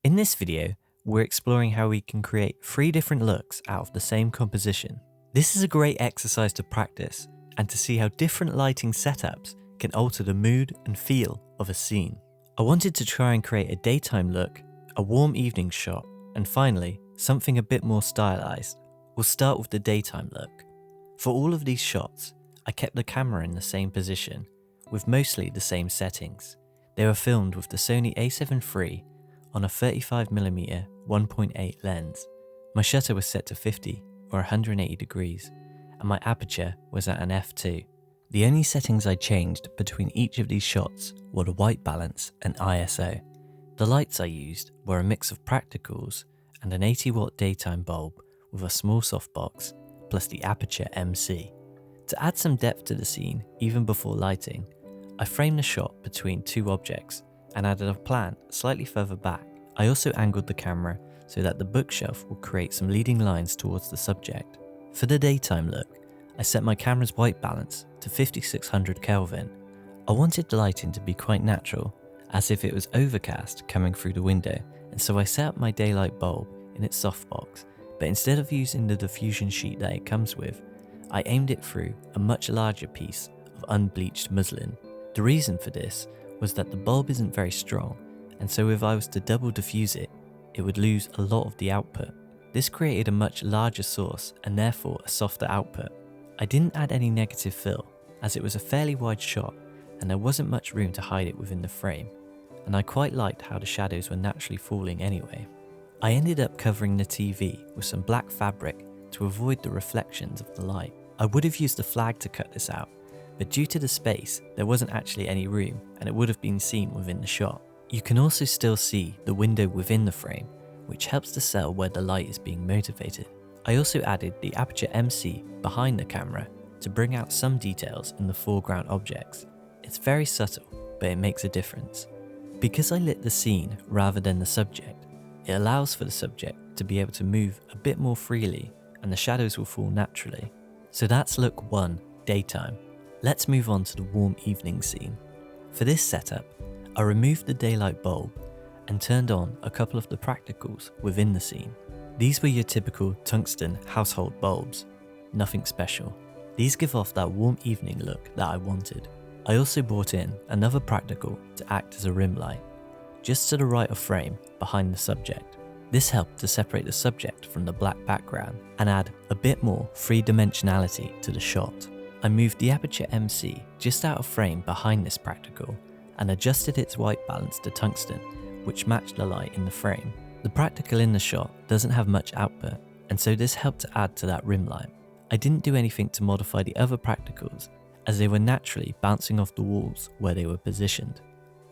In this video, we're exploring how we can create 3 different looks out of the same composition. This is a great exercise to practice and to see how different lighting setups can alter the mood and feel of a scene. I wanted to try and create a daytime look, a warm evening shot, and finally, something a bit more stylized. We'll start with the daytime look. For all of these shots, I kept the camera in the same position, with mostly the same settings. They were filmed with the Sony a7 III on a 35mm 1.8 lens. My shutter was set to 50 or 180 degrees, and my aperture was at an f2. The only settings I changed between each of these shots were the white balance and ISO. The lights I used were a mix of practicals and an 80-watt daytime bulb with a small softbox, plus the aperture MC. To add some depth to the scene, even before lighting, I framed the shot between 2 objects and added a plant slightly further back. I also angled the camera so that the bookshelf would create some leading lines towards the subject. For the daytime look, I set my camera's white balance to 5600 Kelvin. I wanted the lighting to be quite natural, as if it was overcast coming through the window, and so I set up my daylight bulb in its softbox, but instead of using the diffusion sheet that it comes with, I aimed it through a much larger piece of unbleached muslin. The reason for this was that the bulb isn't very strong, and so if I was to double diffuse it, it would lose a lot of the output. This created a much larger source and therefore a softer output. I didn't add any negative fill, as it was a fairly wide shot and there wasn't much room to hide it within the frame, and I quite liked how the shadows were naturally falling anyway. I ended up covering the TV with some black fabric to avoid the reflections of the light. I would have used a flag to cut this out, but due to the space, there wasn't actually any room and it would have been seen within the shot. You can also still see the window within the frame, which helps to sell where the light is being motivated. I also added the aperture MC behind the camera to bring out some details in the foreground objects. It's very subtle, but it makes a difference. Because I lit the scene rather than the subject, it allows for the subject to be able to move a bit more freely and the shadows will fall naturally. So that's look 1, daytime. Let's move on to the warm evening scene. For this setup, I removed the daylight bulb and turned on a couple of the practicals within the scene. These were your typical tungsten household bulbs, nothing special. These give off that warm evening look that I wanted. I also brought in another practical to act as a rim light, just to the right of frame behind the subject. This helped to separate the subject from the black background and add a bit more 3-dimensionality to the shot. I moved the aperture MC just out of frame behind this practical and adjusted its white balance to tungsten, which matched the light in the frame. The practical in the shot doesn't have much output, and so this helped to add to that rim light. I didn't do anything to modify the other practicals, as they were naturally bouncing off the walls where they were positioned.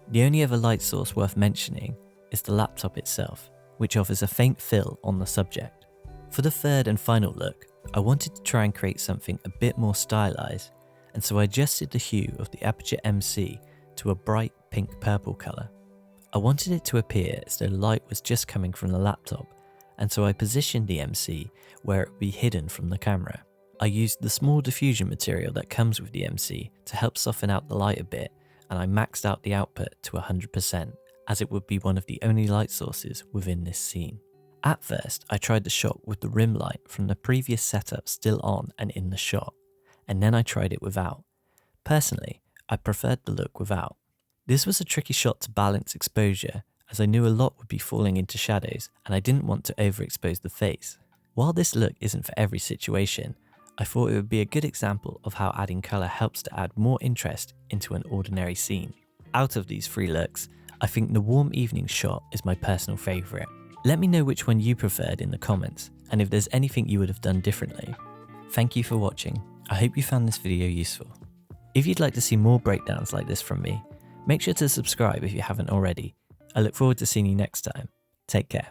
The only other light source worth mentioning is the laptop itself, which offers a faint fill on the subject. For the third and final look, I wanted to try and create something a bit more stylized, and so I adjusted the hue of the aperture MC to a bright pink-purple colour. I wanted it to appear as though light was just coming from the laptop, and so I positioned the MC where it would be hidden from the camera. I used the small diffusion material that comes with the MC to help soften out the light a bit, and I maxed out the output to 100%, as it would be one of the only light sources within this scene. At first, I tried the shot with the rim light from the previous setup still on and in the shot, and then I tried it without. Personally, I preferred the look without. This was a tricky shot to balance exposure, as I knew a lot would be falling into shadows and I didn't want to overexpose the face. While this look isn't for every situation, I thought it would be a good example of how adding colour helps to add more interest into an ordinary scene. Out of these 3 looks, I think the warm evening shot is my personal favourite. Let me know which one you preferred in the comments and if there's anything you would have done differently. Thank you for watching. I hope you found this video useful. If you'd like to see more breakdowns like this from me, make sure to subscribe if you haven't already. I look forward to seeing you next time. Take care.